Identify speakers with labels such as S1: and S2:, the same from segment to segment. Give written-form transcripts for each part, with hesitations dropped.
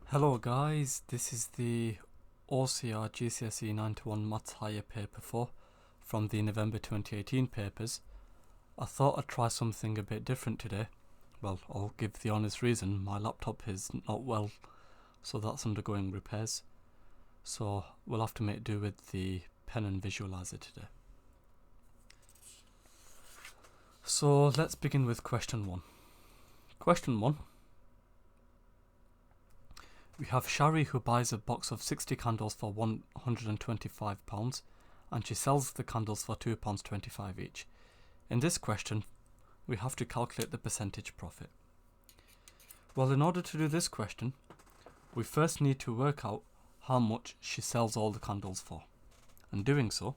S1: Hello guys, this is the OCR GCSE 91 Maths Higher Paper 4 from the November 2018 papers. I thought I'd try something a bit different today. Well, I'll give the honest reason, my laptop is not well, so that's undergoing repairs. So we'll have to make do with the pen and visualizer today. So let's begin with question 1. Question 1. We have Shari who buys a box of 60 candles for £125 and she sells the candles for £2.25 each. In this question, we have to calculate the percentage profit. Well, in order to do this question, we first need to work out how much she sells all the candles for. And doing so,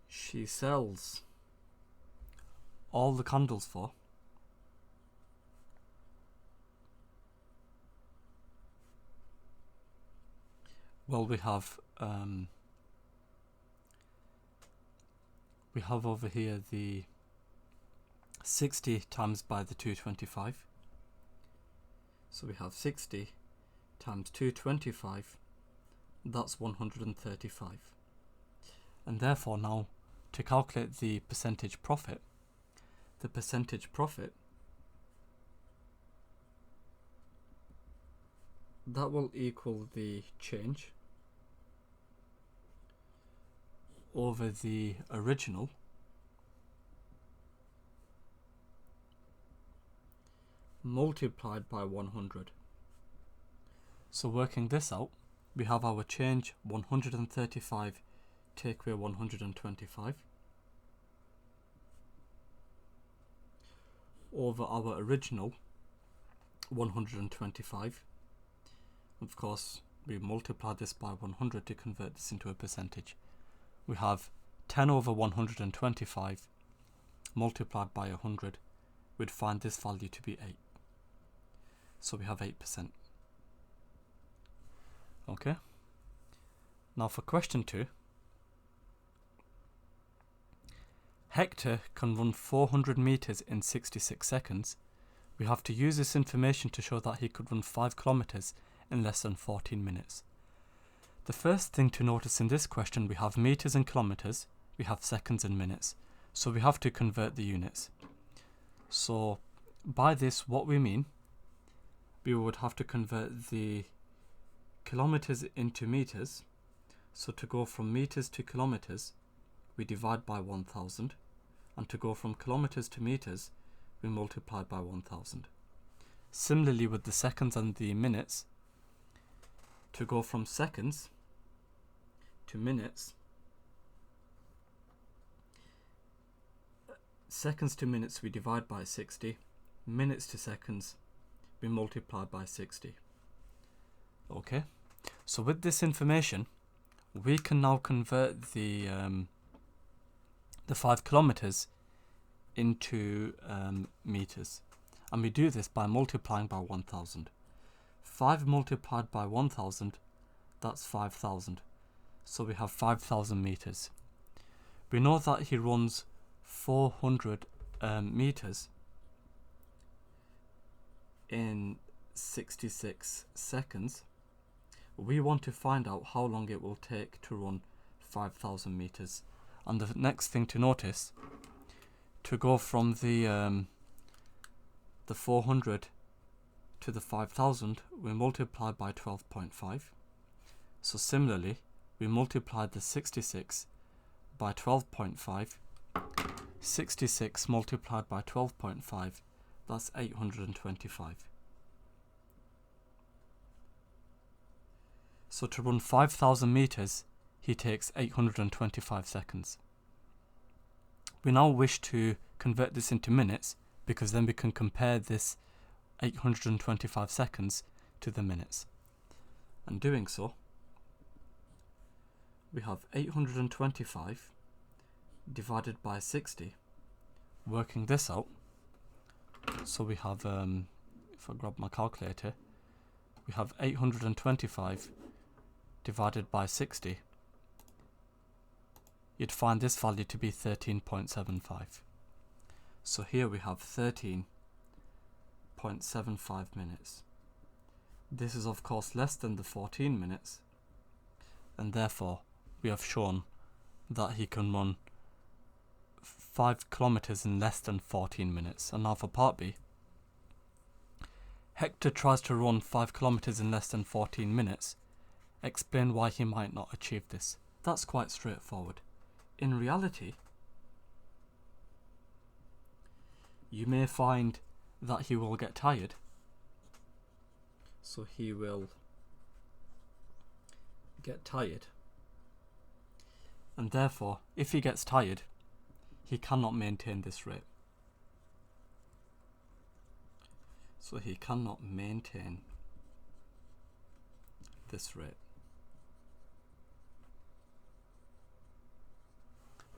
S1: she sells all the candles for we have over here the 60 times by the 225. So we have 60 times 225, that's 135. And therefore now, to calculate the percentage profit, that will equal the change over the original multiplied by 100. So working this out, we have our change 135 take away 125 over our original 125. Of course, we multiply this by 100 to convert this into a percentage. We have 10 over 125 multiplied by 100. We'd find this value to be 8. So we have 8%. Okay. Now for question 2. Hector can run 400 meters in 66 seconds. We have to use this information to show that he could run 5 kilometers in less than 14 minutes. The first thing to notice in this question, we have meters and kilometers, we have seconds and minutes, so we have to convert the units. So by this, what we mean, we would have to convert the kilometers into meters. So to go from meters to kilometers, we divide by 1000, and to go from kilometers to meters, we multiply by 1000. Similarly with the seconds and the minutes, to go from seconds to minutes, seconds to minutes we divide by 60, minutes to seconds we multiply by 60. Okay, so with this information we can now convert the 5 kilometers into meters, and we do this by multiplying by 1000. 5 multiplied by 1000, that's 5000. So we have 5000 meters. We know that he runs 400 meters in 66 seconds. We want to find out how long it will take to run 5000 meters. And the next thing to notice, to go from the 400 to the 5000, we multiply by 12.5. So similarly, we multiply the 66 by 12.5. 66 multiplied by 12.5, that's 825. So to run 5000 meters, he takes 825 seconds. We now wish to convert this into minutes, because then we can compare this 825 seconds to the minutes. And doing so, we have 825 divided by 60. Working this out, so we have, if I grab my calculator, we have 825 divided by 60. You'd find this value to be 13.75. So here we have 13% 6.75 minutes. This is of course less than the 14 minutes, and therefore we have shown that he can run 5 kilometers in less than 14 minutes. And now for part B. Hector tries to run 5 kilometers in less than 14 minutes. Explain why he might not achieve this. That's quite straightforward. In reality, you may find that he will get tired. So he will get tired. And therefore, if he gets tired, he cannot maintain this rate. So he cannot maintain this rate.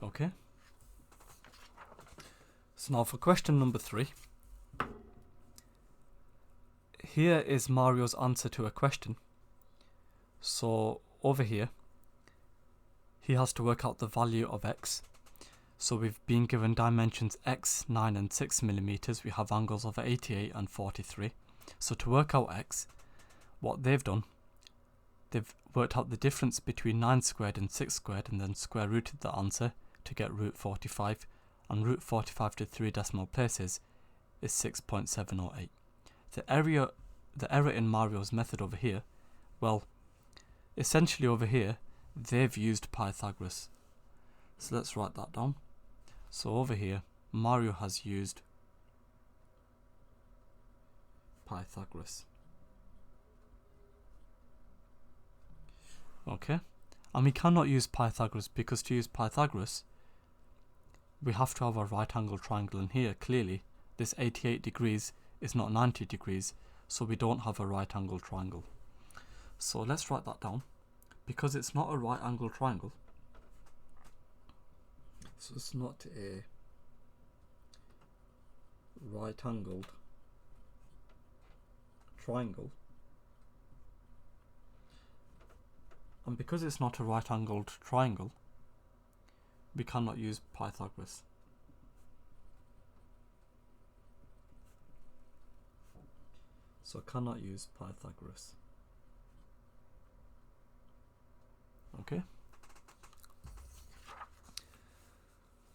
S1: Okay. So now for question number 3. Here is Mario's answer to a question. So over here, he has to work out the value of x. So we've been given dimensions x, 9 and 6 millimeters. We have angles of 88 and 43. So to work out x, what they've done, they've worked out the difference between 9 squared and 6 squared and then square rooted the answer to get root 45. And root 45 to 3 decimal places is 6.708. The error in Mario's method over here, well, essentially over here, they've used Pythagoras. So let's write that down. So over here, Mario has used Pythagoras. Okay, and we cannot use Pythagoras because to use Pythagoras, we have to have a right angle triangle, and here clearly this 88 degrees is not 90 degrees, so we don't have a right angle triangle. So let's write that down. Because it's not a right angle triangle, so it's not a right angled triangle, and because it's not a right angled triangle, we cannot use Pythagoras. So cannot use Pythagoras. Okay.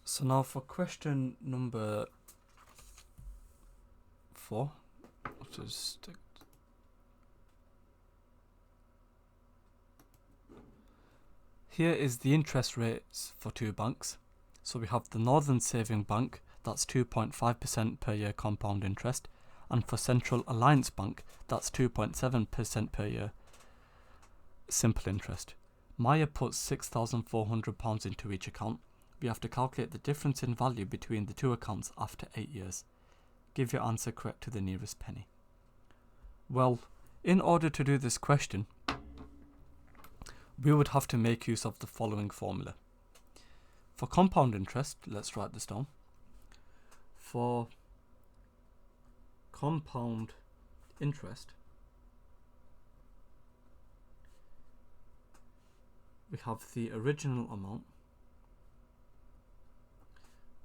S1: So now for question number 4, here is the interest rates for 2 banks. So we have the Northern Saving Bank, that's 2.5% per year compound interest, and for Central Alliance Bank, that's 2.7% per year simple interest. Maya puts £6,400 into each account. We have to calculate the difference in value between the 2 accounts after 8 years. Give your answer correct to the nearest penny. Well, in order to do this question, we would have to make use of the following formula. For compound interest, let's write this down. For compound interest, we have the original amount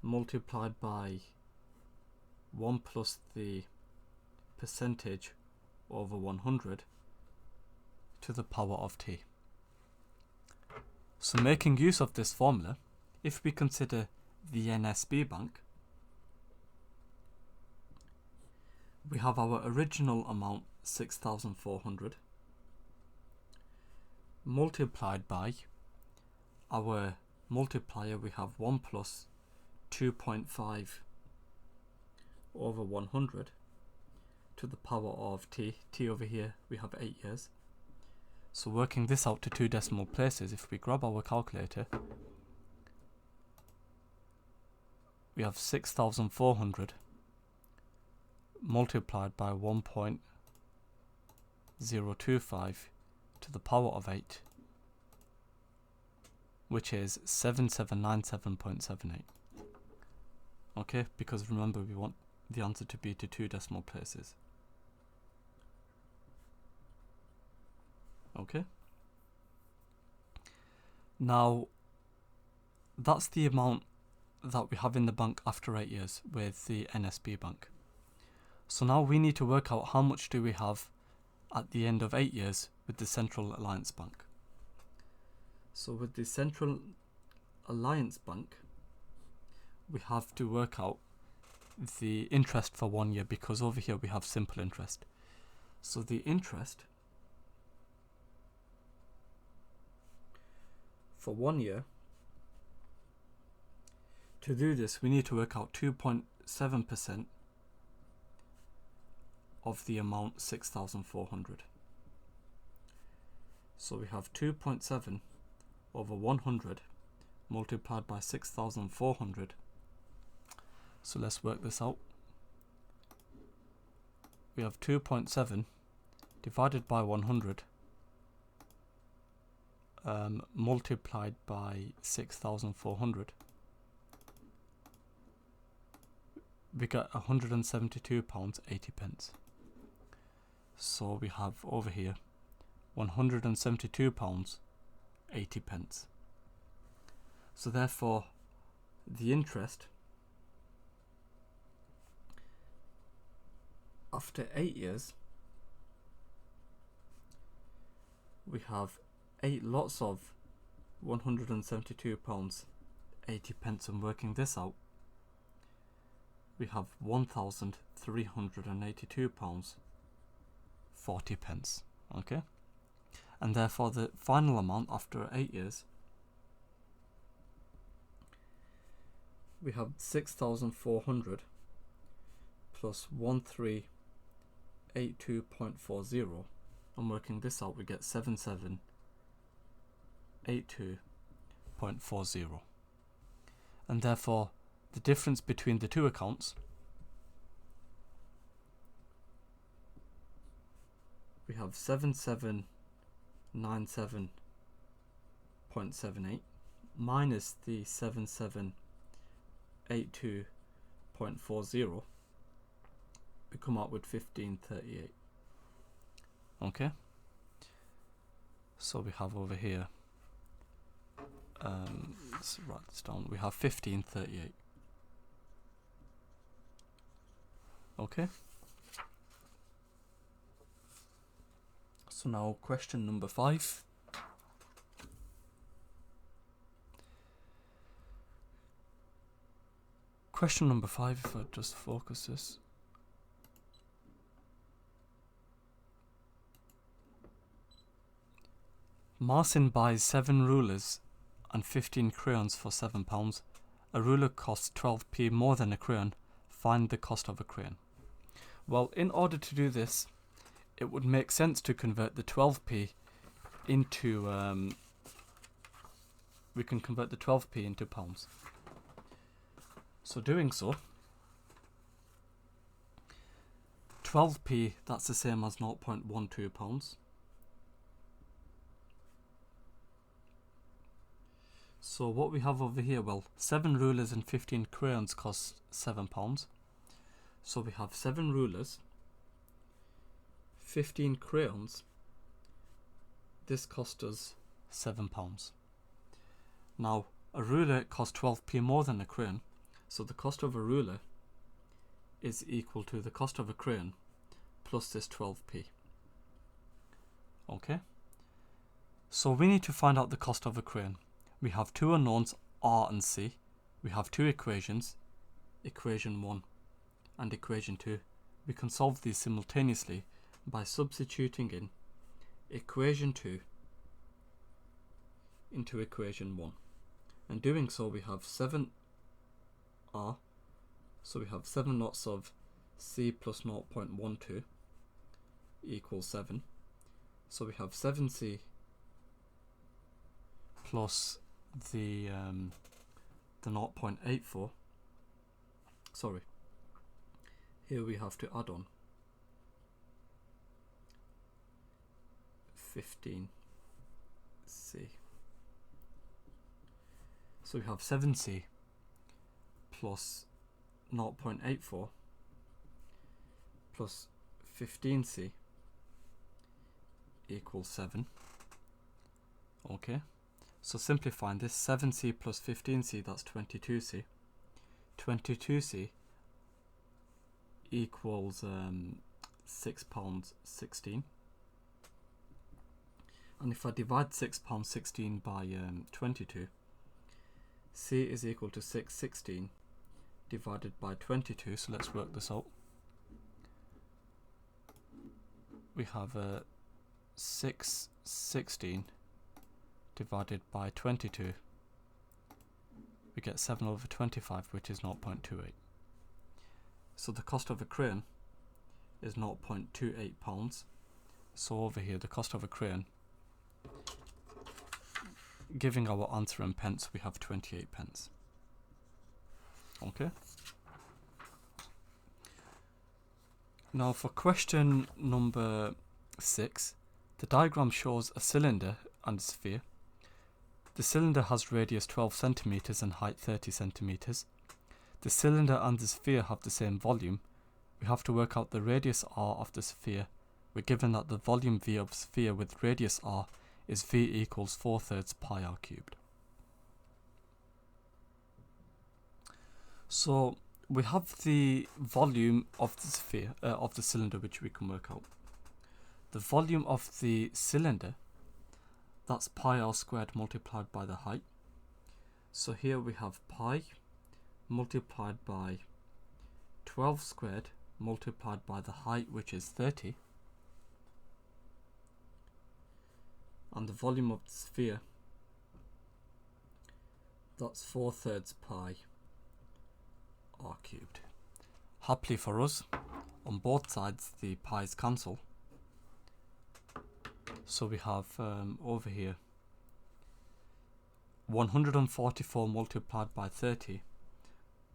S1: multiplied by 1 plus the percentage over 100 to the power of t. So making use of this formula, if we consider the NSB Bank, we have our original amount 6,400 multiplied by our multiplier, we have 1 plus 2.5 over 100 to the power of t. T over here we have 8 years. So working this out to 2 decimal places, if we grab our calculator, we have 6,400 multiplied by 1.025 to the power of 8, which is 7797.78. Okay, because remember we want the answer to be to 2 decimal places. Okay. Now, that's the amount that we have in the bank after 8 years with the NSB Bank. So now we need to work out how much do we have at the end of 8 years with the Central Alliance Bank. So with the Central Alliance Bank, we have to work out the interest for 1 year, because over here we have simple interest. So the interest for 1 year, to do this we need to work out 2.7% of the amount 6,400. So we have 2.7 over 100 multiplied by 6,400. So let's work this out. We have 2.7 divided by 100 multiplied by 6,400. We get £172.80. So we have over here £172.80. So therefore the interest after 8 years, we have 8 lots of £172.80, and working this out we have £1,382.40. Okay, and therefore the final amount after 8 years, we have 6,400 plus 1382.40, and working this out we get 7782.40, and therefore the difference between the two accounts, we have 7797.78 minus the 7782.40, we come out with 1538. Okay, so we have over here, let's write this down, we have 1538. Okay, so now question number 5. Question number 5, if I just focus this. Marcin buys 7 rulers and 15 crayons for £7. A ruler costs 12p more than a crayon. Find the cost of a crayon. Well, in order to do this, it would make sense to convert the 12p into, we can convert the 12p into pounds. So doing so, 12p, that's the same as 0.12 pounds. So what we have over here, well, 7 rulers and 15 crayons cost £7. So we have 7 rulers, 15 crayons, this cost us £7. Now, a ruler costs 12p more than a crayon, so the cost of a ruler is equal to the cost of a crayon plus this 12p. Okay? So we need to find out the cost of a crayon. We have 2 unknowns, R and C. We have 2 equations, equation 1 and equation 2. We can solve these simultaneously by substituting in equation 2 into equation 1. And doing so, we have 7R, so we have 7 lots of C plus 0.12 equals 7. So we have 7C plus the 0.84. Sorry, here we have to add on 15C. So we have 7C plus 0.84 plus 15C equals 7. Okay, so simplifying this, 7C plus 15C, that's 22C. 22C equals £6.16. And if I divide £6.16 by 22, C is equal to 616 divided by 22. So let's work this out. We have 616 divided by 22. We get 7/25, which is 0.28. So the cost of a crane is 0.28 pounds. So over here, the cost of a crane, giving our answer in pence, we have 28 pence. Okay. Now for question number 6, the diagram shows a cylinder and a sphere. The cylinder has radius 12 centimeters and height 30 centimeters. The cylinder and the sphere have the same volume. We have to work out the radius r of the sphere. We're given that the volume v of sphere with radius r is v equals 4/3 pi r cubed. So we have the volume of the sphere, of the cylinder, which we can work out. The volume of the cylinder, that's pi r squared multiplied by the height. So here we have pi multiplied by 12 squared multiplied by the height, which is 30. And the volume of the sphere, that's 4/3 pi r cubed. Happily for us, on both sides the pi's cancel. So we have over here 144 multiplied by 30,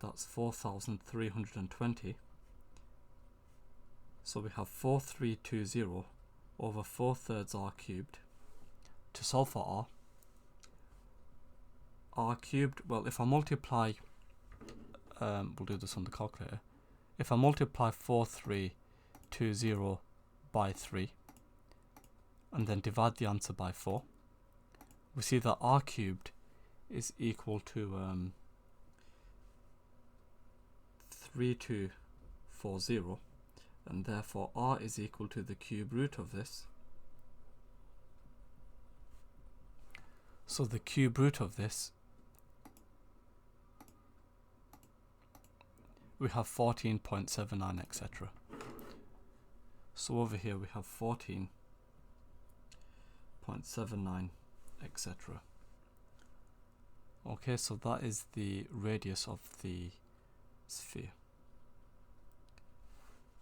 S1: that's 4,320. So we have 4320 over 4/3 r cubed. To solve for r cubed, well, if I multiply, we'll do this on the calculator. If I multiply 4320 by 3 and then divide the answer by 4, we see that r cubed is equal to 3240, and therefore r is equal to the cube root of this. So the cube root of this, we have 14.79, etc. So over here we have 14.79, etc. Okay, so that is the radius of the sphere.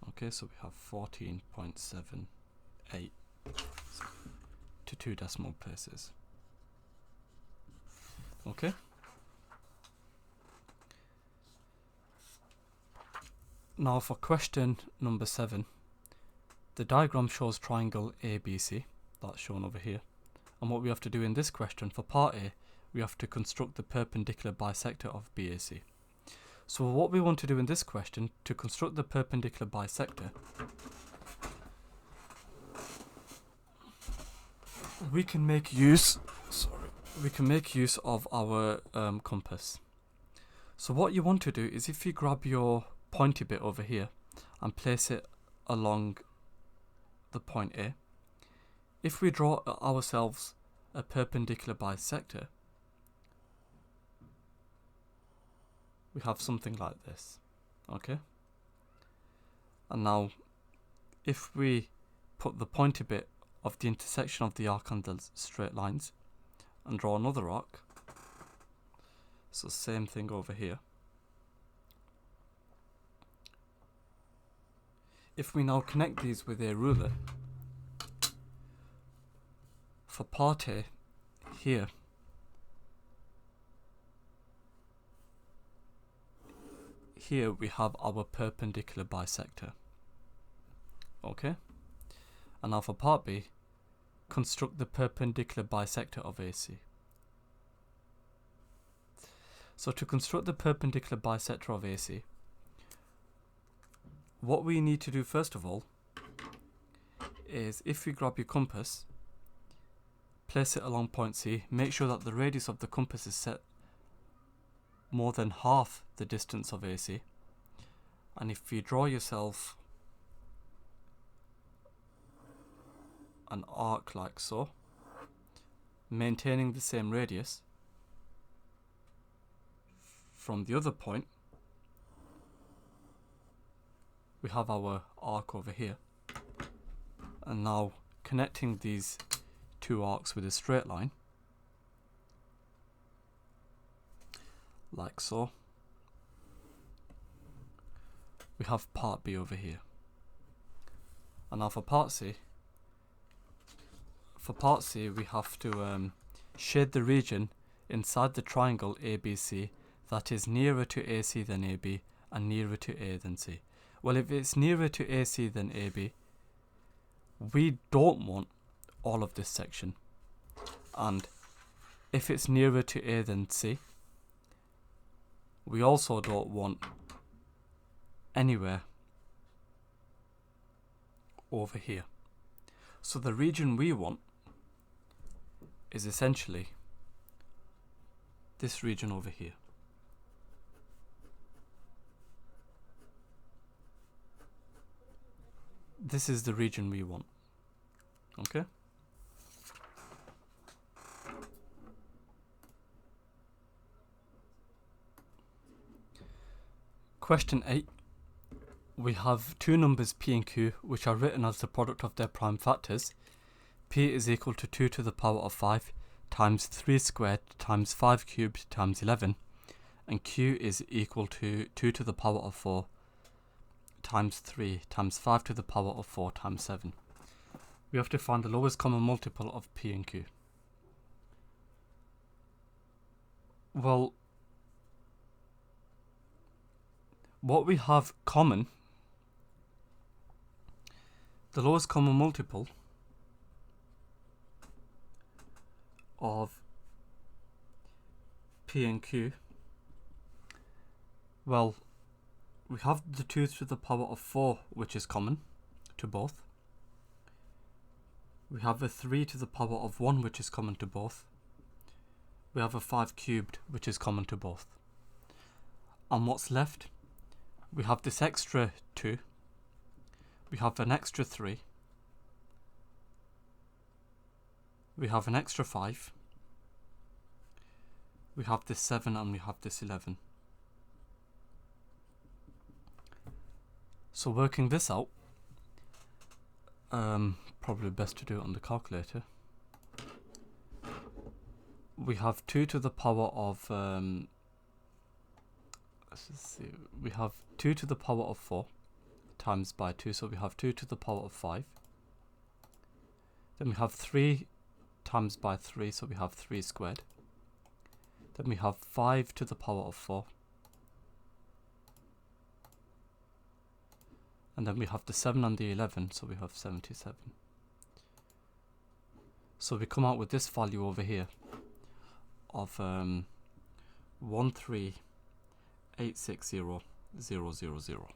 S1: Okay, so we have 14.78 to 2 decimal places. Okay. Now for question number 7, the diagram shows triangle ABC, that's shown over here. And what we have to do in this question, for part A, we have to construct the perpendicular bisector of BAC. So what we want to do in this question, to construct the perpendicular bisector, we can make use of our compass. So what you want to do is, if you grab your pointy bit over here and place it along the point A, if we draw ourselves a perpendicular bisector, we have something like this. Okay, and now if we put the pointy bit of the intersection of the arc and the straight lines and draw another arc, so same thing over here. If we now connect these with a ruler, for part A here, we have our perpendicular bisector. Okay, and now for part B, construct the perpendicular bisector of AC. So to construct the perpendicular bisector of AC, what we need to do first of all is, if we grab your compass, place it along point C, make sure that the radius of the compass is set more than half the distance of AC, And if you draw yourself an arc like so, maintaining the same radius from the other point, we have our arc over here. And now connecting these two arcs with a straight line, like so, we have part B over here. And now for part C we have to shade the region inside the triangle ABC that is nearer to AC than AB and nearer to A than C. Well, if it's nearer to AC than AB, we don't want all of this section. And if it's nearer to A than C, we also don't want anywhere over here. So the region we want is essentially this region over here. This is the region we want. Okay? Question 8. We have two numbers p and q which are written as the product of their prime factors. P is equal to 2 to the power of 5 times 3 squared times 5 cubed times 11, and q is equal to 2 to the power of 4 times 3 times 5 to the power of 4 times 7. We have to find the lowest common multiple of p and q. Well, what we have common, the lowest common multiple of p and q, well, we have the 2 to the power of 4, which is common to both. We have a 3 to the power of 1, which is common to both. We have a 5 cubed, which is common to both. And what's left? We have this extra 2. We have an extra 3. We have an extra 5. We have this 7 and we have this 11. So working this out, probably best to do it on the calculator. We have 2 to the power of, let's just see, we have 2 to the power of 4 times by 2, so we have 2 to the power of 5. Then we have 3 times by 3, so we have 3 squared. Then we have 5 to the power of 4. And then we have the 7 and the 11, so we have 77. So we come out with this value over here of 13860,000.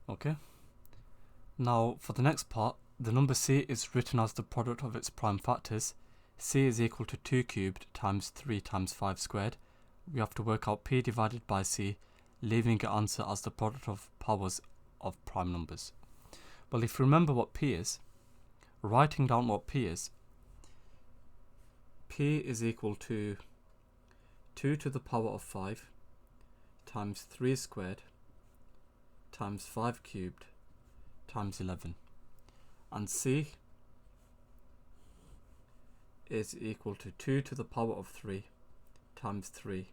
S1: Okay. Now for the next part, the number c is written as the product of its prime factors. C is equal to 2 cubed times 3 times 5 squared. We have to work out p divided by c, leaving an answer as the product of powers of prime numbers. Well, if you remember what p is, writing down what p is equal to 2 to the power of 5 times 3 squared times 5 cubed times 11. And c is equal to 2 to the power of 3 times 3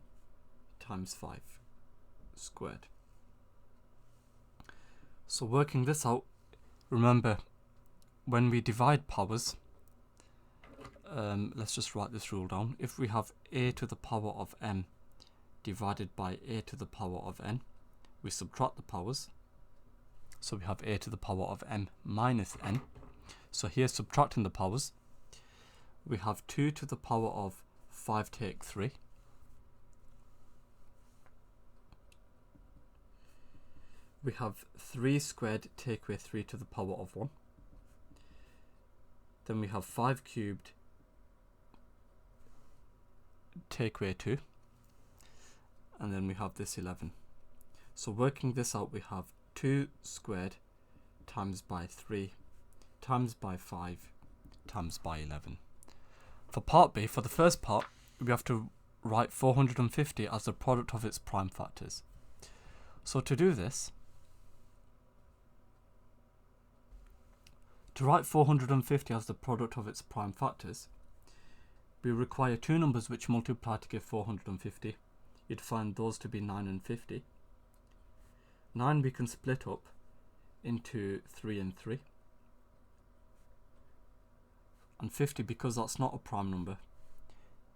S1: times 5 squared. So working this out, remember when we divide powers, let's just write this rule down. If we have a to the power of m divided by a to the power of n, we subtract the powers, so we have a to the power of m minus n. So here, subtracting the powers, we have 2 to the power of 5 take 3. We have 3 squared take away 3 to the power of 1. Then we have 5 cubed take away 2, and then we have this 11. So working this out, we have 2 squared times by 3 times by 5 times by 11. For part B, for the first part, we have to write 450 as the product of its prime factors. So to do this, to write 450 as the product of its prime factors, we require two numbers which multiply to give 450. You'd find those to be 9 and 50. 9 we can split up into 3 and 3. And 50, because that's not a prime number,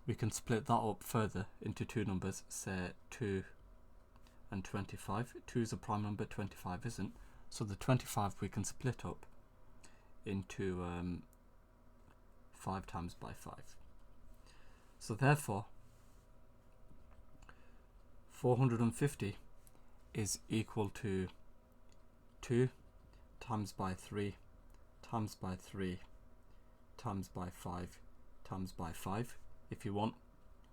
S1: we can split that up further into two numbers, say 2 and 25. 2 is a prime number, 25 isn't. So the 25 we can split up into 5 times by 5. So therefore, 450 is equal to 2 times by 3 times by 3 times by 5 times by 5. If you want,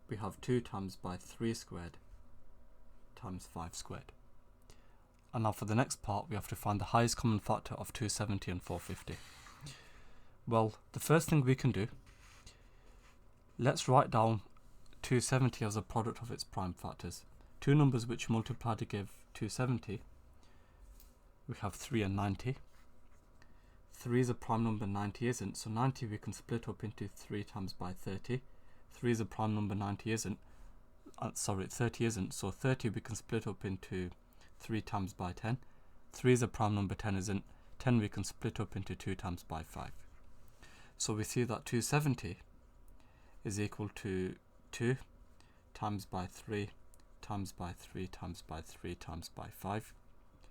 S1: we have 2 times by 3 squared times 5 squared. And now for the next part, we have to find the highest common factor of 270 and 450. Well, the first thing we can do, let's write down 270 as a product of its prime factors. Two numbers which multiply to give 270, we have 3 and 90. 3 is a prime number, 90 isn't, so 90 we can split up into 3 times by 30. 3 is a prime number, 90 isn't, 30 isn't, so 30 we can split up into 3 times by 10. 3 is a prime number, 10 isn't, 10 we can split up into 2 times by 5. So we see that 270 is equal to 2 times by 3 times by 3 times by 3 times by 5.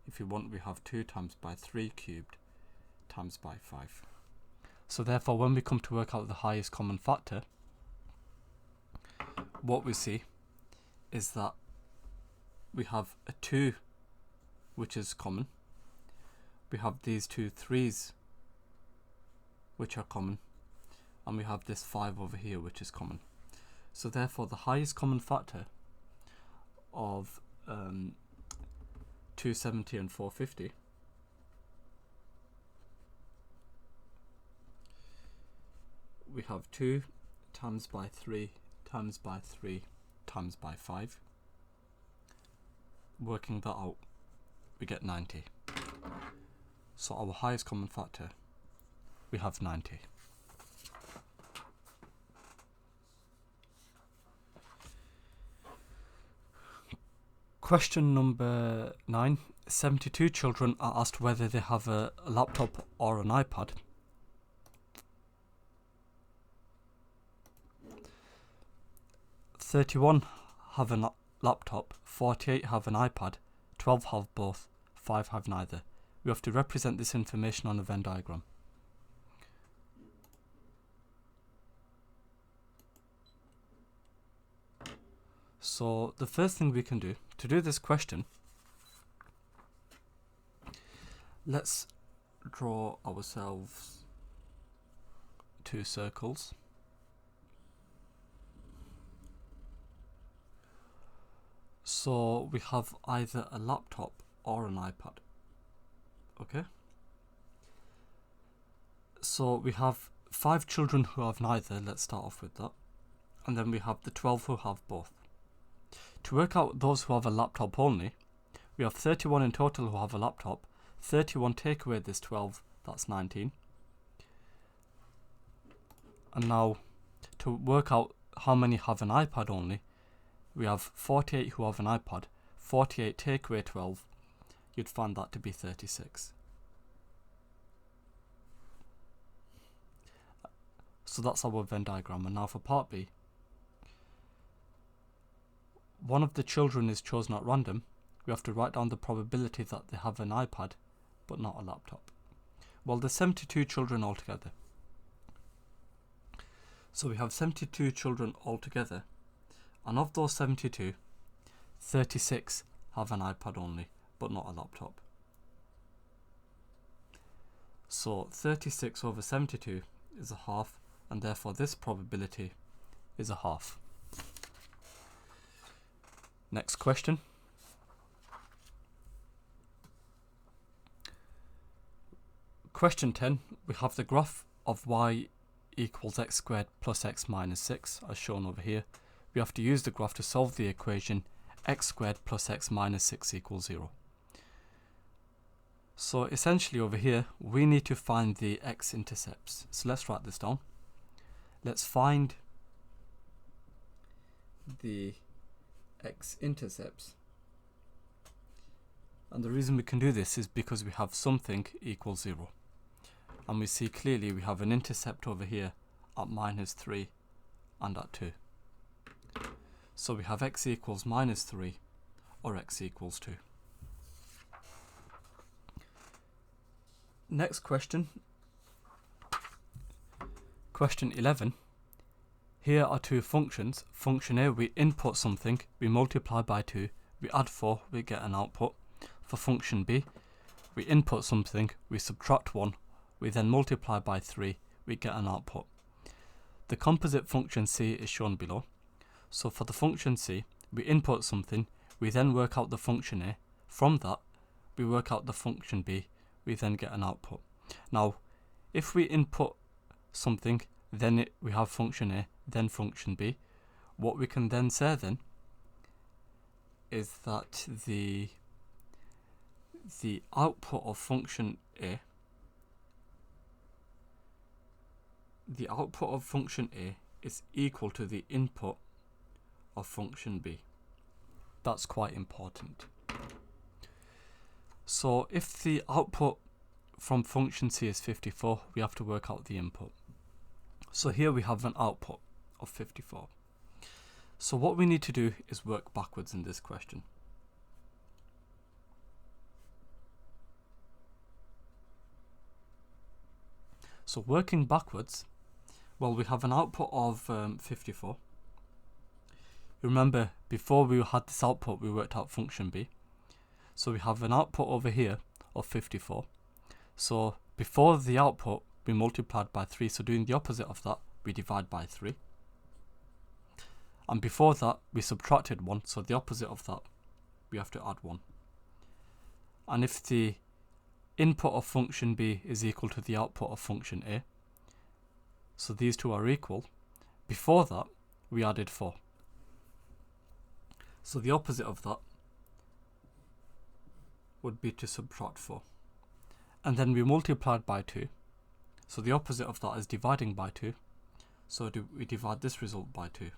S1: If you want, we have 2 times by 3 cubed times by 5. So therefore, when we come to work out the highest common factor, what we see is that we have a 2 which is common. We have these two 3's which are common, and we have this 5 over here which is common. So therefore, the highest common factor of 270 and 450 we have 2 times by 3 times by 3 times by 5. Working that out, we get 90. So our highest common factor, we have 90. Question number 9. 72 children are asked whether they have a laptop or an iPad. "31 have a laptop, 48 have an iPad, 12 have both, 5 have neither." We have to represent this information on a Venn diagram. So the first thing we can do, to do this question, let's draw ourselves 2 circles. So we have either a laptop or an iPad. Okay? So we have 5 children who have neither, let's start off with that. And then we have the 12 who have both. To work out those who have a laptop only, we have 31 in total who have a laptop. 31 take away this 12, that's 19. And now, to work out how many have an iPad only, we have 48 who have an iPad. 48 take away 12, you'd find that to be 36. So that's our Venn diagram. And now for part B, one of the children is chosen at random. We have to write down the probability that they have an iPad but not a laptop. Well, there's 72 children altogether. So we have 72 children altogether, and of those 72, 36 have an iPad only but not a laptop. So 36 over 72 is a half, and therefore this probability is a half. Next question. Question 10, we have the graph of y equals x squared plus x minus 6 as shown over here. We have to use the graph to solve the equation x squared plus x minus 6 equals 0. So essentially over here we need to find the x-intercepts. So let's write this down. Let's find the x-intercepts. And the reason we can do this is because we have something equals 0. And we see clearly we have an intercept over here at minus 3 and at 2. So we have x equals minus 3 or x equals 2. Next question. Question 11. Here are two functions. Function A, we input something, we multiply by 2, we add 4, we get an output. For function B, we input something, we subtract 1, we then multiply by 3, we get an output. The composite function C is shown below. So for the function C, we input something, we then work out the function A. From that, we work out the function B, we then get an output. Now, if we input something, then we have function A, then function B. What we can then say then is that the output of function A, is equal to the input of function B. That's quite important. So if the output from function C is 54, we have to work out the input. So here we have an output of 54. So what we need to do is work backwards in this question. So working backwards, well, we have an output of 54. Remember, before we had this output, we worked out function B. So we have an output over here of 54. So before the output, we multiplied by 3. So doing the opposite of that, we divide by 3. And before that, we subtracted 1. So the opposite of that, we have to add 1. And if the input of function B is equal to the output of function A, so these two are equal, before that, we added 4. So the opposite of that would be to subtract 4. And then we multiplied by 2. So the opposite of that is dividing by 2. So we divide this result by 2.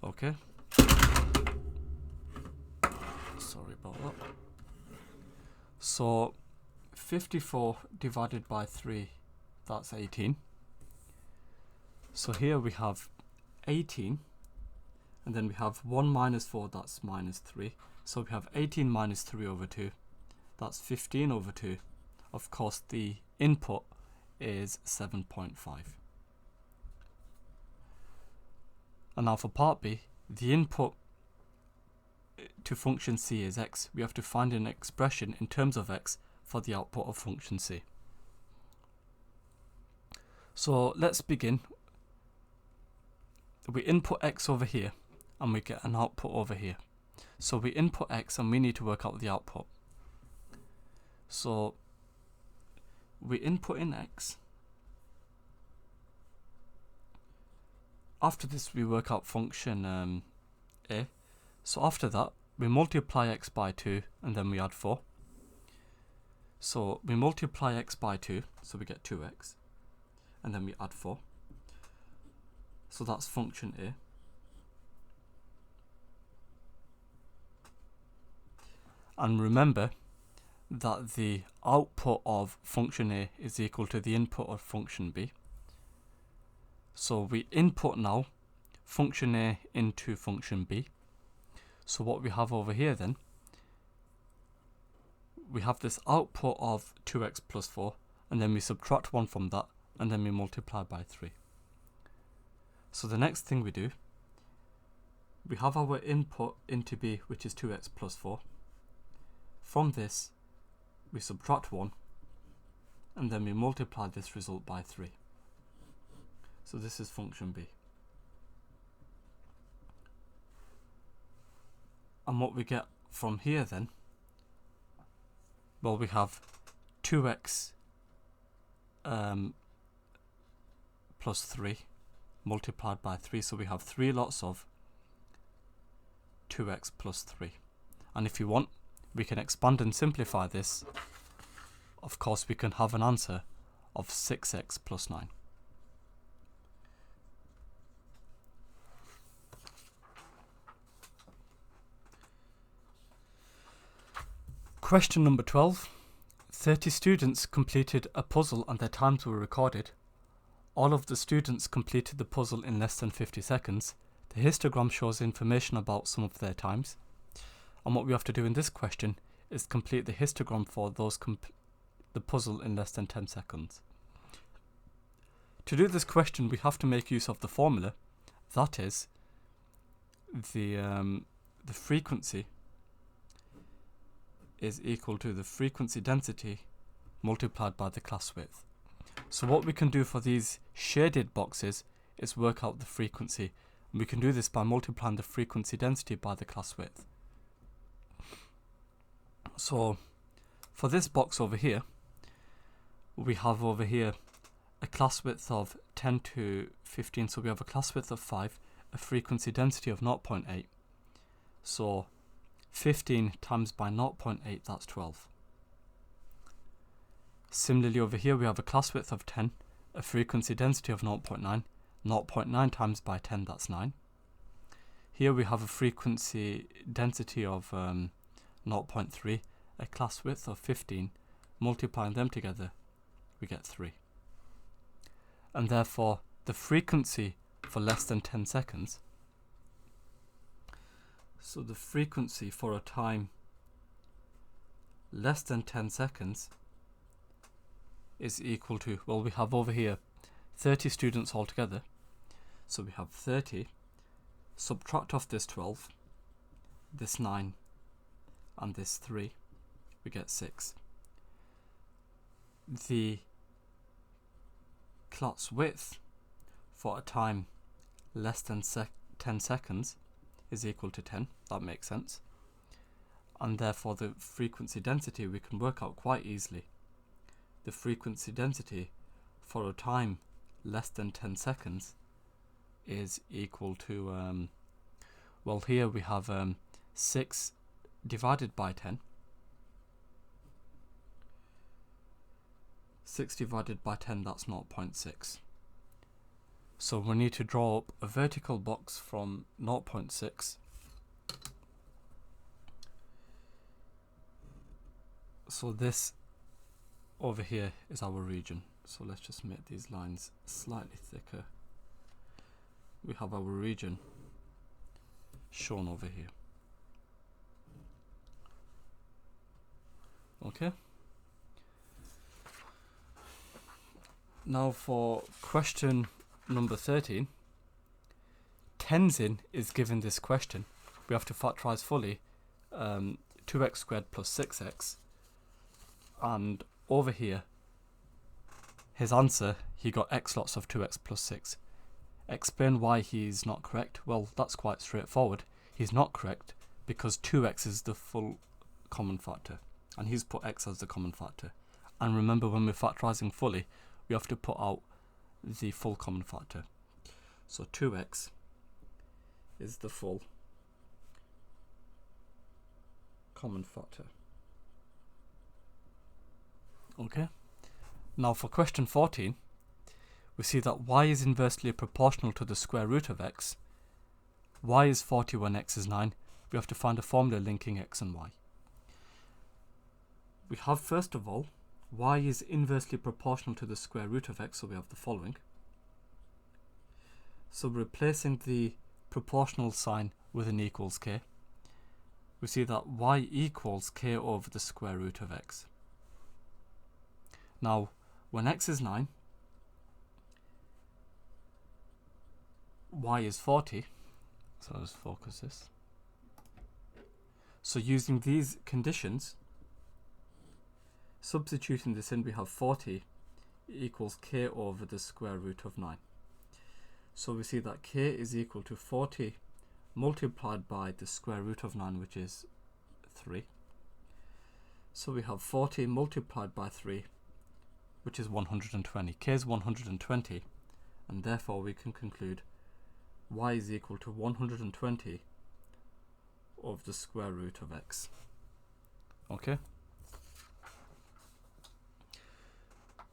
S1: Okay. Sorry about that. So 54 divided by 3, that's 18. So here we have 18. And then we have 1 minus 4, that's minus 3. So we have 18 minus 3 over 2. That's 15 over 2. Of course, the input is 7.5. And now for part B, the input to function C is x. We have to find an expression in terms of x for the output of function C. So let's begin. We input x over here and we get an output over here. So we input x and we need to work out the output. So we input in x. After this we work out function A. So after that we multiply x by 2 and then we add 4. So we multiply x by 2, so we get 2x. And then we add 4. So that's function A. And remember that the output of function A is equal to the input of function B. So we input now function A into function B. So what we have over here then, we have this output of 2x plus 4, and then we subtract 1 from that, and then we multiply by 3. So the next thing we do, we have our input into B, which is 2x plus 4. From this, we subtract 1, and then we multiply this result by 3. So this is function B. And what we get from here then, well, we have 2x plus 3 multiplied by 3. So we have 3 lots of 2x plus 3. And if you want, we can expand and simplify this. Of course, we can have an answer of 6x plus 9. Question number 12. 30 students completed a puzzle and their times were recorded. All of the students completed the puzzle in less than 50 seconds. The histogram shows information about some of their times. And what we have to do in this question is complete the histogram for those the puzzle in less than 10 seconds. To do this question, we have to make use of the formula. That is, the frequency is equal to the frequency density multiplied by the class width. So what we can do for these shaded boxes is work out the frequency. And we can do this by multiplying the frequency density by the class width. So for this box over here, we have over here a class width of 10 to 15. So we have a class width of 5, a frequency density of 0.8. So 15 times by 0.8, that's 12. Similarly over here we have a class width of 10, a frequency density of 0.9. 0.9 times by 10, that's 9. Here we have a frequency density of 0.3, a class width of 15. Multiplying them together, we get 3. And therefore the frequency for less than 10 seconds, so the frequency for a time less than 10 seconds is equal to, well, we have over here 30 students altogether. So we have 30, subtract off this 12, this 9, and this 3, we get 6. The class width for a time less than 10 seconds is equal to 10. That makes sense. And therefore the frequency density we can work out quite easily. The frequency density for a time less than 10 seconds is equal to, well, here we have 6 divided by 10. 6 divided by 10, that's 0.6. So we need to draw up a vertical box from 0.6. So this over here is our region. So let's just make these lines slightly thicker. We have our region shown over here. Okay. Now for question number 13, Tenzin is given this question. We have to factorize fully 2x squared plus 6x. And over here, his answer, he got x lots of 2x plus 6. Explain why he's not correct. Well, that's quite straightforward. He's not correct because 2x is the full common factor. And he's put x as the common factor. And remember, when we're factorizing fully, we have to put out the full common factor. So 2x is the full common factor. Okay. Now for question 14, we see that y is inversely proportional to the square root of x. Y is 40 when x is 9. We have to find a formula linking x and y. We have, first of all, y is inversely proportional to the square root of x, so we have the following. So replacing the proportional sign with an equals k, we see that y equals k over the square root of x. Now, when x is 9, y is 40, so let's focus this. So using these conditions, substituting this in, we have 40 equals k over the square root of 9. So we see that k is equal to 40 multiplied by the square root of 9, which is 3. So we have 14 multiplied by 3, which is 120. K is 120, and therefore we can conclude y is equal to 120 of the square root of x. Okay.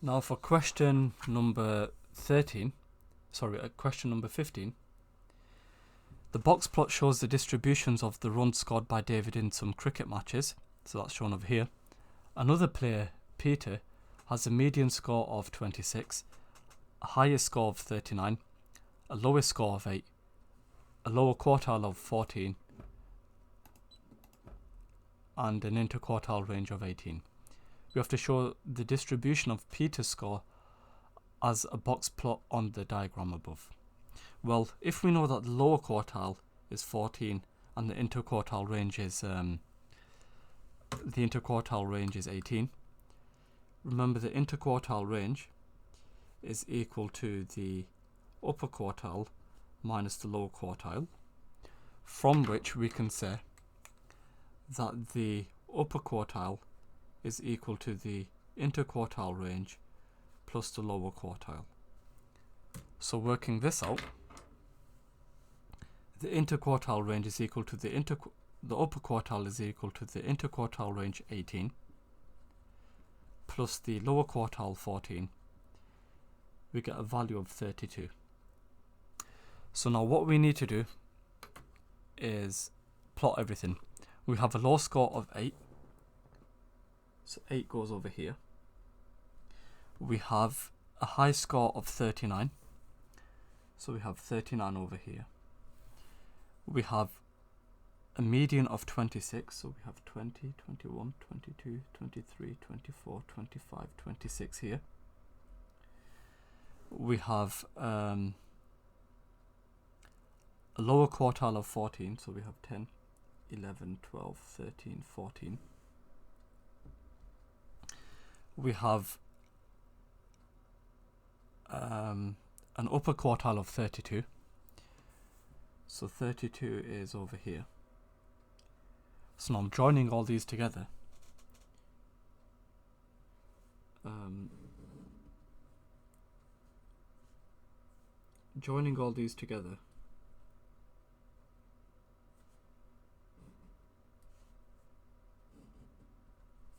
S1: Now for question number 15, the box plot shows the distributions of the runs scored by David in some cricket matches, so that's shown over here. Another player, Peter, has a median score of 26, a highest score of 39, a lowest score of 8, a lower quartile of 14, and an interquartile range of 18. We have to show the distribution of Peter's score as a box plot on the diagram above. Well, if we know that the lower quartile is 14 and the interquartile range is 18, remember the interquartile range is equal to the upper quartile minus the lower quartile, from which we can say that the upper quartile is equal to the interquartile range plus the lower quartile. So working this out, the interquartile range is equal to the upper quartile is equal to the interquartile range 18 plus the lower quartile 14. We get a value of 32. So now what we need to do is plot everything. We have a low score of 8, so 8 goes over here. We have a high score of 39, so we have 39 over here. We have a median of 26, so we have 20, 21, 22, 23, 24, 25, 26 here. We have a lower quartile of 14, so we have 10, 11, 12, 13, 14. We have an upper quartile of 32. So 32 is over here. So now I'm joining all these together.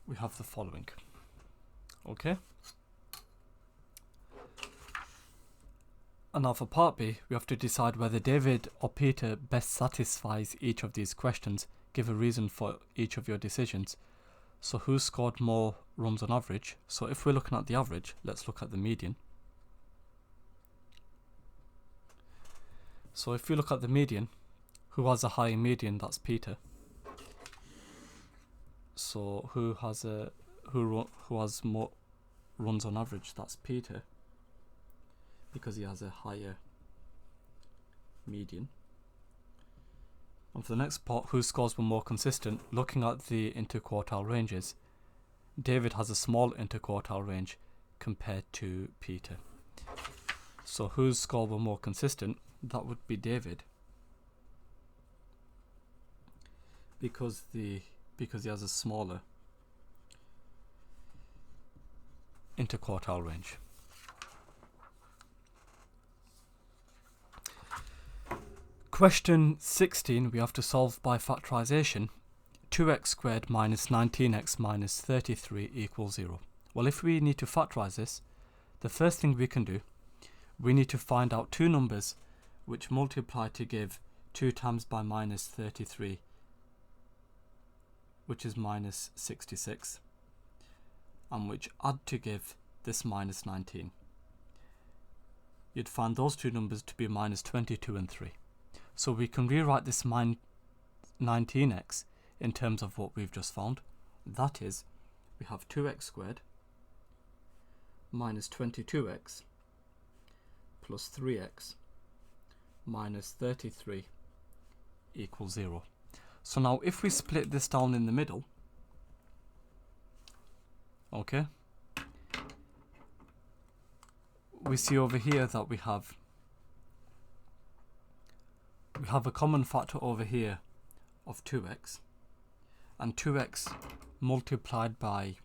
S1: We have the following. Okay. And now for part B, we have to decide whether David or Peter best satisfies each of these questions. Give a reason for each of your decisions. So who scored more runs on average? So if we're looking at the average, let's look at the median. So if we look at the median, who has a higher median? That's Peter. So who has more runs on average? That's Peter, because he has a higher median. And for the next part, whose scores were more consistent? Looking at the interquartile ranges, David has a small interquartile range compared to Peter. So whose score were more consistent? That would be David, because he has a smaller interquartile range. Question 16, we have to solve by factorization. 2x squared minus 19x minus 33 equals 0. Well, if we need to factorize this, the first thing we can do, we need to find out two numbers which multiply to give 2 times by minus 33, which is minus 66, and which add to give this minus 19. You'd find those two numbers to be minus 22 and 3. So we can rewrite this 19x in terms of what we've just found. That is, we have 2x squared minus 22x plus 3x minus 33 equals 0. So now if we split this down in the middle, okay, we see over here that we have we have a common factor over here of 2x, and 2x multiplied by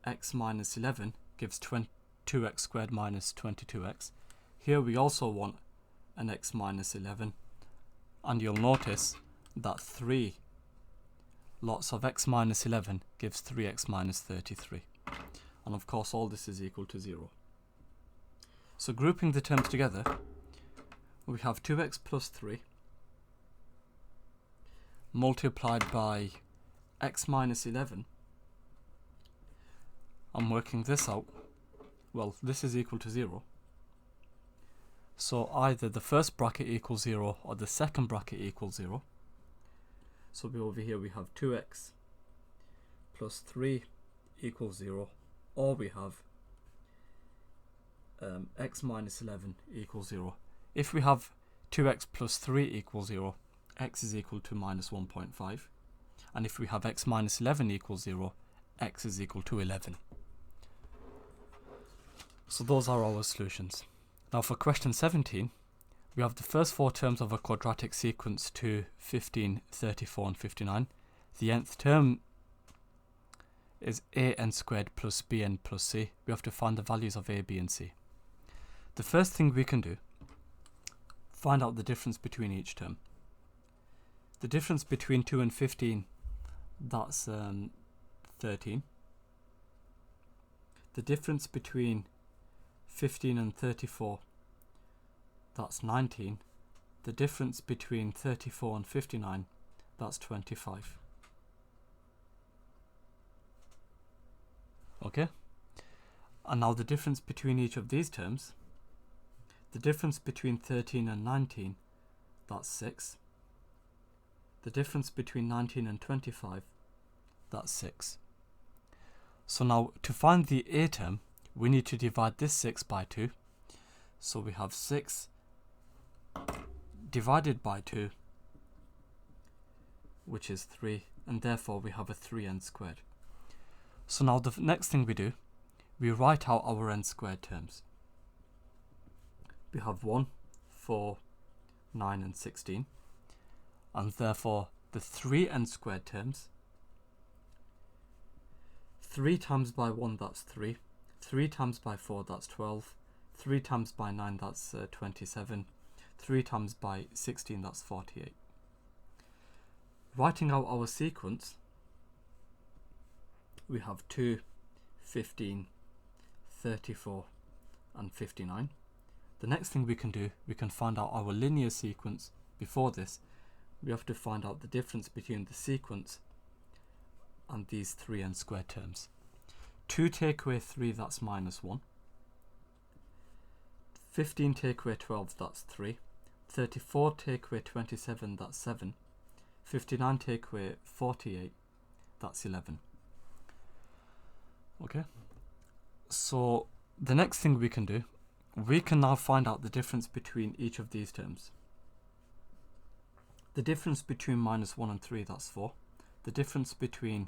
S1: x minus 11 gives 2x squared minus 22x. Here we also want an x minus 11, and you'll notice that 3 lots of x minus 11 gives 3x minus 33. And of course all this is equal to 0. So grouping the terms together, we have 2x plus 3 multiplied by x minus 11. I'm working this out. Well, this is equal to 0. So either the first bracket equals 0 or the second bracket equals 0. So over here we have 2x plus 3 equals 0, or we have x minus 11 equals 0. If we have 2x plus 3 equals 0, x is equal to minus 1.5. And if we have x minus 11 equals 0, x is equal to 11. So those are our solutions. Now for question 17, we have the first 4 terms of a quadratic sequence 2, 15, 34 and 59. The nth term is an squared plus bn plus c. We have to find the values of a, b and c. The first thing we can do, find out the difference between each term. The difference between 2 and 15, that's 13. The difference between 15 and 34, that's 19. The difference between 34 and 59, that's 25. Okay? And now the difference between each of these terms, the difference between 13 and 19, that's 6. The difference between 19 and 25, that's 6. So now to find the a term, we need to divide this 6 by 2. So we have 6 divided by 2, which is 3, and therefore we have a 3n squared. So now the next thing we do, we write out our n squared terms. We have 1, 4, 9 and 16, and therefore the 3n squared terms, 3 times by 1, that's 3, 3 times by 4, that's 12, 3 times by 9, that's 27, 3 times by 16, that's 48. Writing out our sequence, we have 2, 15, 34 and 59. The next thing we can do, we can find out our linear sequence. Before this, we have to find out the difference between the sequence and these 3n squared terms. 2 take away 3, that's minus 1. 15 take away 12, that's 3. 34 take away 27, that's 7. 59 take away 48, that's 11. Okay, so the next thing we can do, we can now find out the difference between each of these terms. The difference between minus 1 and 3, that's 4. The difference between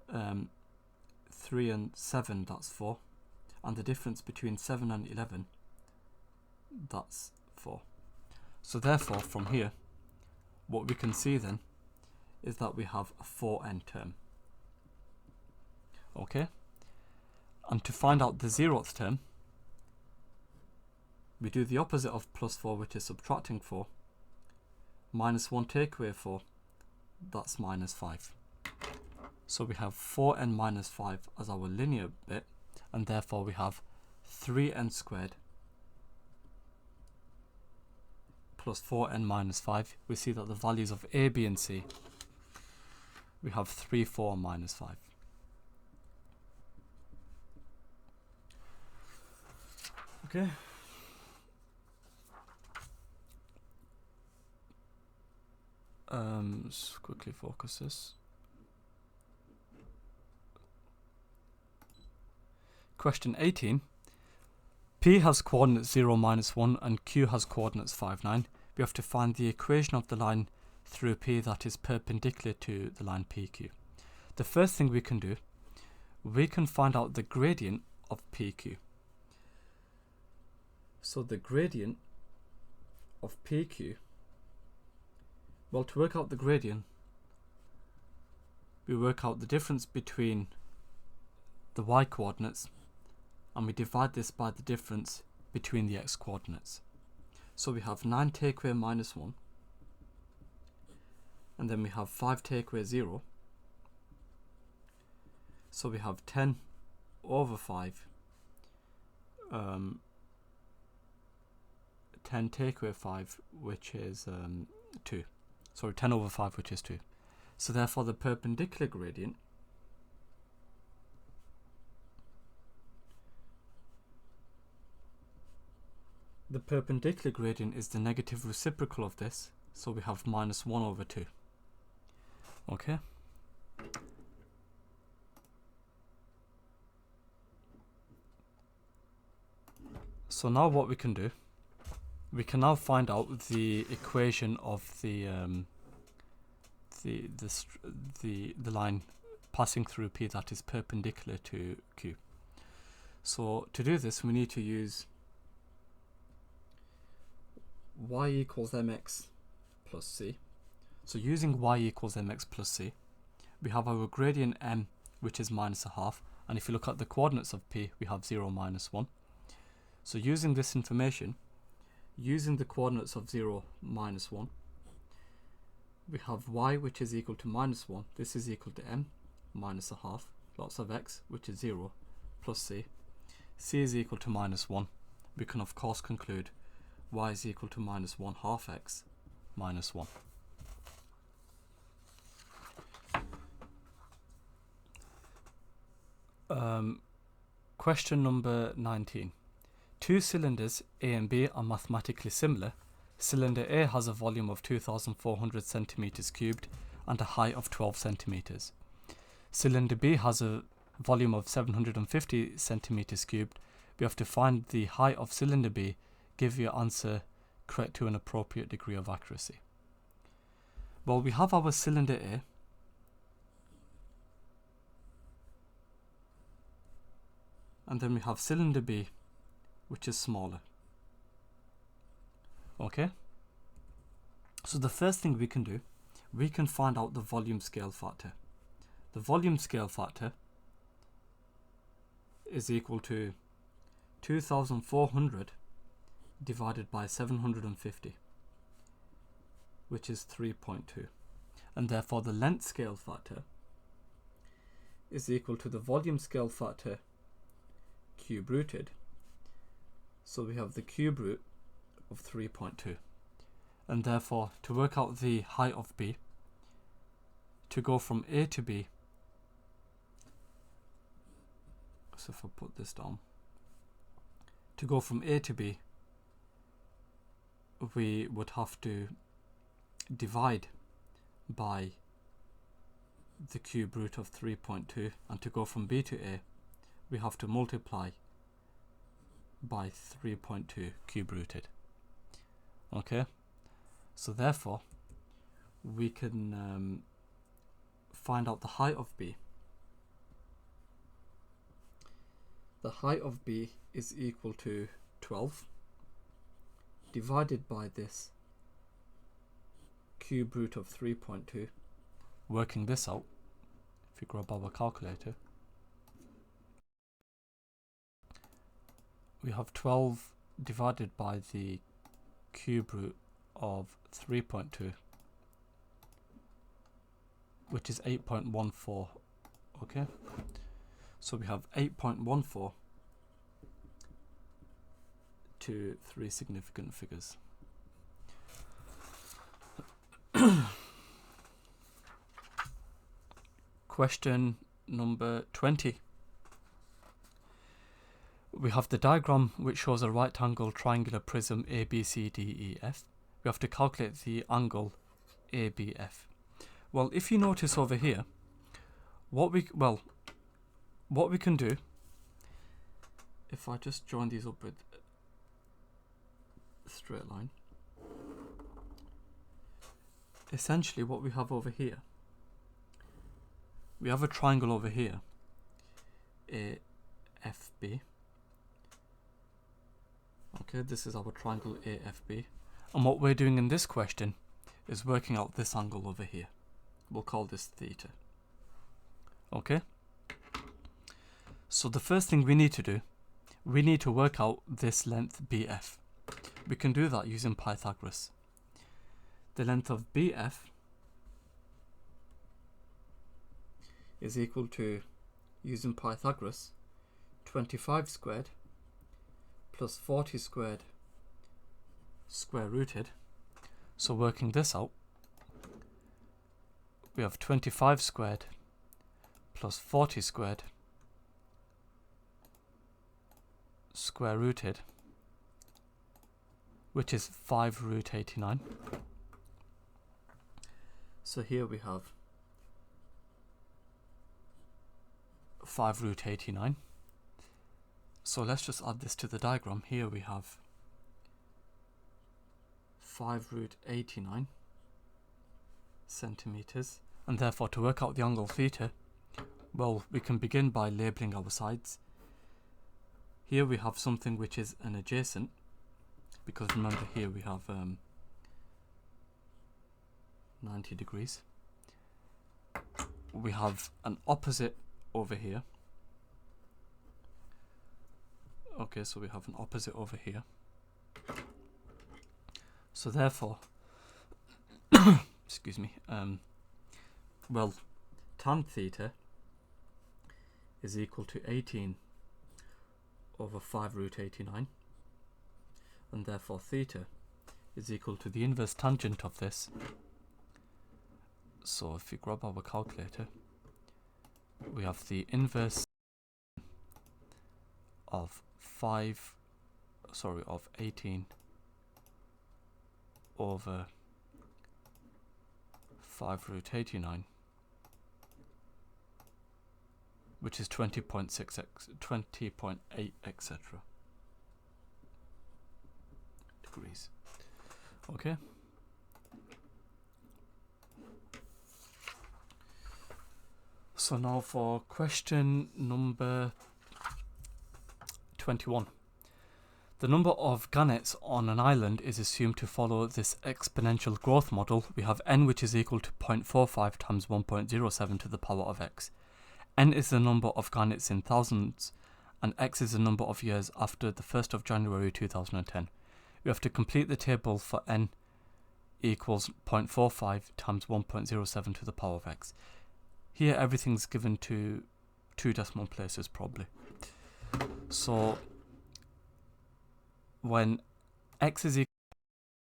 S1: 3 and 7, that's 4. And the difference between 7 and 11, that's 4. So therefore, from here, what we can see then is that we have a 4n term. Okay? And to find out the 0th term, we do the opposite of plus 4, which is subtracting 4. Minus 1 take away 4, that's minus 5. So we have 4n minus 5 as our linear bit, and therefore we have 3n squared plus 4n minus 5. We see that the values of a, b and c, we have 3, 4 and minus 5. Okay. Let's quickly focus this. Question 18. P has coordinates 0, minus 1 and Q has coordinates 5, 9. We have to find the equation of the line through P that is perpendicular to the line PQ. The first thing we can do, we can find out the gradient of PQ. So the gradient of PQ, well, to work out the gradient, we work out the difference between the y coordinates and we divide this by the difference between the x coordinates. So we have 9 take away minus 1, and then we have 5 take away 0. So we have 10 over 5, 10 take away 5, which is 2. Sorry, 10 over 5, which is 2. So therefore the perpendicular gradient is the negative reciprocal of this, so we have minus 1 over 2. Okay? So now what we can do, we can now find out the equation of the line passing through P that is perpendicular to Q. So to do this, we need to use y equals mx plus c. So using y equals mx plus c, we have our gradient m, which is minus a half, and if you look at the coordinates of P, we have 0, minus 1. So using this information, using the coordinates of 0, minus 1, we have y, which is equal to minus 1. This is equal to m minus a half, lots of x, which is 0, plus c. C is equal to minus 1. We can of course conclude y is equal to minus 1 half x minus 1. Question number 19. Two cylinders A and B are mathematically similar. Cylinder A has a volume of 2,400 centimeters cubed and a height of 12 centimeters. Cylinder B has a volume of 750 centimeters cubed. We have to find the height of cylinder B. Give your answer correct to an appropriate degree of accuracy. Well, we have our cylinder A. And then we have cylinder B, which is smaller. Okay? So the first thing we can do, we can find out the volume scale factor. The volume scale factor is equal to 2,400 divided by 750, which is 3.2. And therefore the length scale factor is equal to the volume scale factor cube rooted. So we have the cube root of 3.2. And therefore, to work out the height of B, to go from A to B, so if I put this down, to go from A to B, we would have to divide by the cube root of 3.2, and to go from B to A, we have to multiply by 3.2 cube rooted. Okay, so therefore we can find out the height of B. The height of B is equal to 12 divided by this cube root of 3.2. Working this out, if you grab our calculator, we have 12 divided by the cube root of 3.2, which is 8.14. Okay, so we have 8.14 to 3 significant figures. Question number 20. We have the diagram which shows a right angle triangular prism ABCDEF. We have to calculate the angle ABF. Well, if you notice over here, what we can do, if I just join these up with a straight line, essentially what we have over here, we have a triangle over here, AFB. Okay, this is our triangle AFB, And what we're doing in this question is working out this angle over here. We'll call this theta. Okay? So the first thing we need to do, we need to work out this length BF. We can do that using Pythagoras. The length of BF is equal to, using Pythagoras, 25 squared plus 40 squared square rooted. So working this out, we have 25 squared plus 40 squared square rooted, which is 5 root 89. So here we have 5 root 89. So let's just add this to the diagram. Here we have 5 root 89 centimeters, and therefore to work out the angle theta, well, we can begin by labeling our sides. Here we have something which is an adjacent, because remember here we have 90 degrees. We have an opposite over here. Okay, so we have an opposite over here. So therefore, excuse me, well, tan theta is equal to 18 over 5 root 89, and therefore theta is equal to the inverse tangent of this. So if we grab our calculator, we have the inverse of 18 over 5 root 89, which is 20.6 20.8 etc. degrees. Okay. So now for question number 21. The number of gannets on an island is assumed to follow this exponential growth model. We have n, which is equal to 0.45 times 1.07 to the power of x. N is the number of gannets in thousands, and x is the number of years after the 1st of January 2010. We have to complete the table for n equals 0.45 times 1.07 to the power of x. Here everything's given to 2 decimal places probably. So when x is equal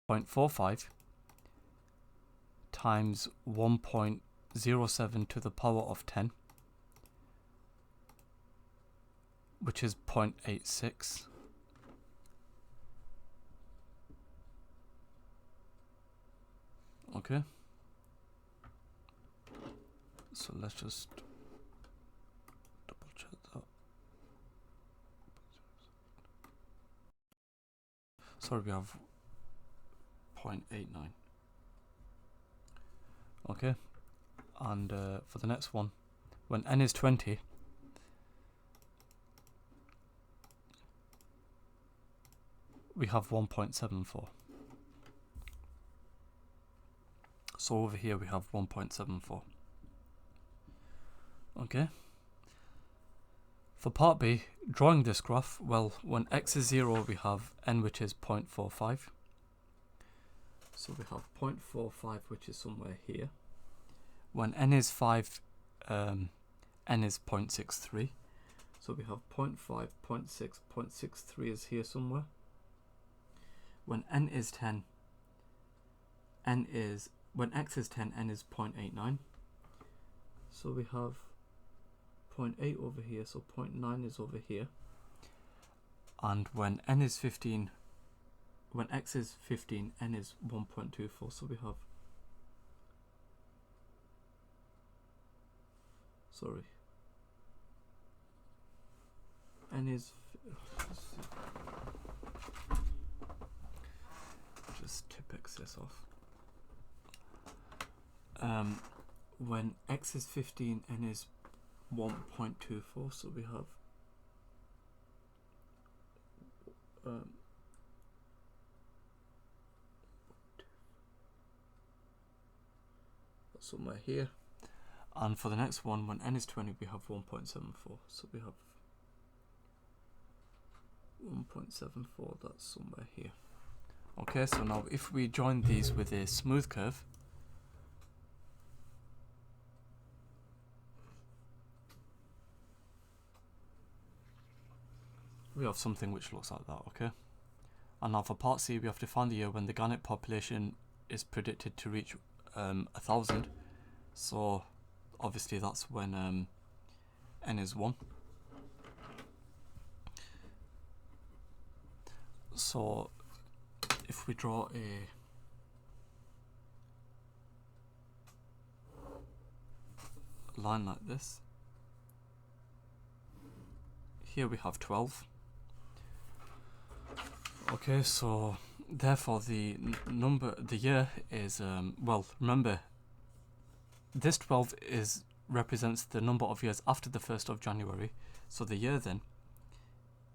S1: to 0.45 times 1.07 to the power of 10, which is 0.86, okay, so let's just double check that. Sorry, we have 0.89. Okay, and for the next one, when n is 20, we have 1.74. So over here we have 1.74. Okay. For part B, drawing this graph, well, when x is 0, we have n, which is 0.45. So we have 0.45, which is somewhere here. When n is 5, n is 0.63. So we have 0.5, 0.6, 0.63 is here somewhere. When n is 10, when x is 10, n is 0.89. So we have 0.8 over here, so 0.9 is over here. And when n is 15, when x is 15, n is 1.24, so we have, sorry, n is, just tip excess off. When x is 15, n is 1.24, so we have somewhere here. And for the next one, when n is 20, we have 1.74. So we have 1.74, that's somewhere here. Okay, so now if we join these with a smooth curve, we have something which looks like that, okay? And now for part C, we have to find the year when the gannet population is predicted to reach 1,000. So obviously that's when n is 1. So if we draw a line like this, here we have 12. Okay, so therefore the year is, well, remember, this 12 represents the number of years after the 1st of January. So the year then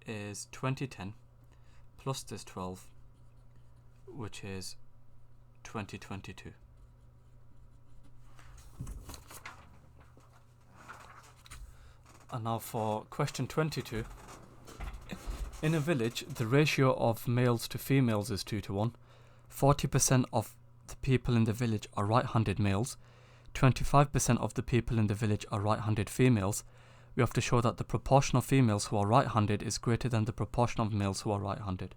S1: is 2010 plus this 12, which is 2022. And now for question 22. In a village, the ratio of males to females is 2 to 1. 40% of the people in the village are right-handed males. 25% of the people in the village are right-handed females. We have to show that the proportion of females who are right-handed is greater than the proportion of males who are right-handed.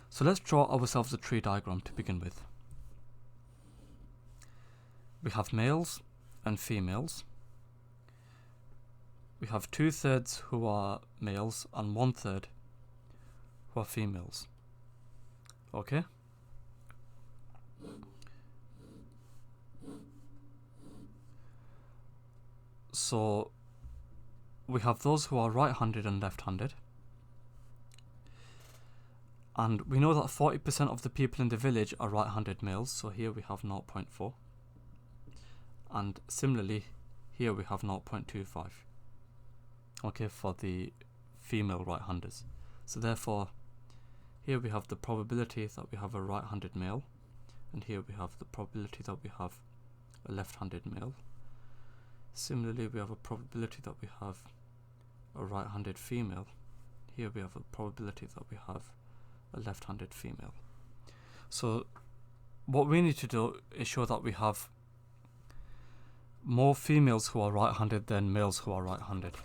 S1: So let's draw ourselves a tree diagram to begin with. We have males and females. We have 2/3 who are males and 1/3 who are females. Okay? So we have those who are right-handed and left-handed. And we know that 40% of the people in the village are right-handed males, so here we have 0.4. And similarly, here we have 0.25. Okay, for the female right-handers. So therefore, here we have the probability that we have a right-handed male, and here we have the probability that we have a left-handed male. Similarly, we have a probability that we have a right-handed female. Here we have a probability that we have a left-handed female. So what we need to do is show that we have more females who are right-handed than males who are right-handed.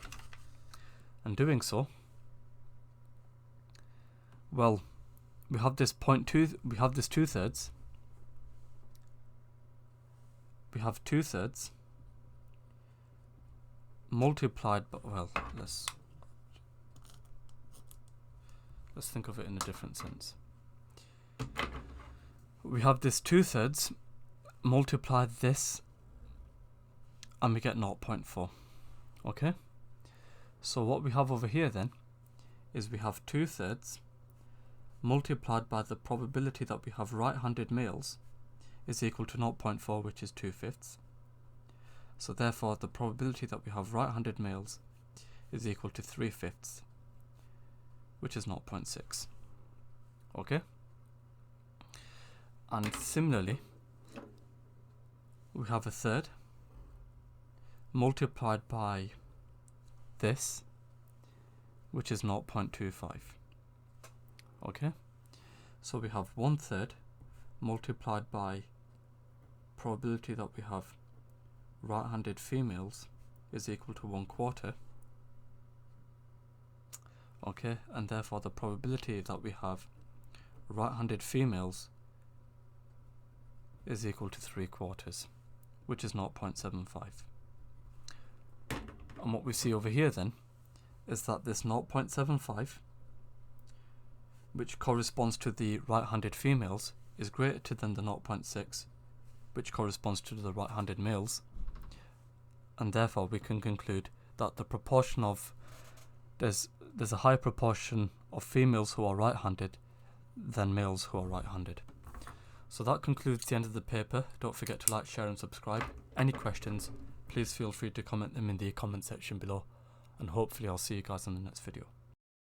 S1: And doing so, well, we have this 2/3. We have 2/3 multiplied by, well, let's think of it in a different sense. We have this 2/3 multiply this, and we get 0.4. Okay? So what we have over here then is we have 2/3 multiplied by the probability that we have right-handed males is equal to 0.4, which is 2/5. So therefore the probability that we have right-handed males is equal to 3/5, which is 0.6. Okay? And similarly, we have 1/3 multiplied by this, which is 0.25. Okay? So we have 1/3 multiplied by probability that we have right-handed females is equal to 1/4. Okay, and therefore the probability that we have right-handed females is equal to 3/4, which is 0.75. And what we see over here then is that this 0.75, which corresponds to the right-handed females, is greater than the 0.6, which corresponds to the right-handed males. And therefore we can conclude that the proportion of there's a higher proportion of females who are right-handed than males who are right-handed. So that concludes the end of the paper. Don't forget to like, share and subscribe. Any questions, please feel free to comment them in the comment section below, and hopefully I'll see you guys in the next video.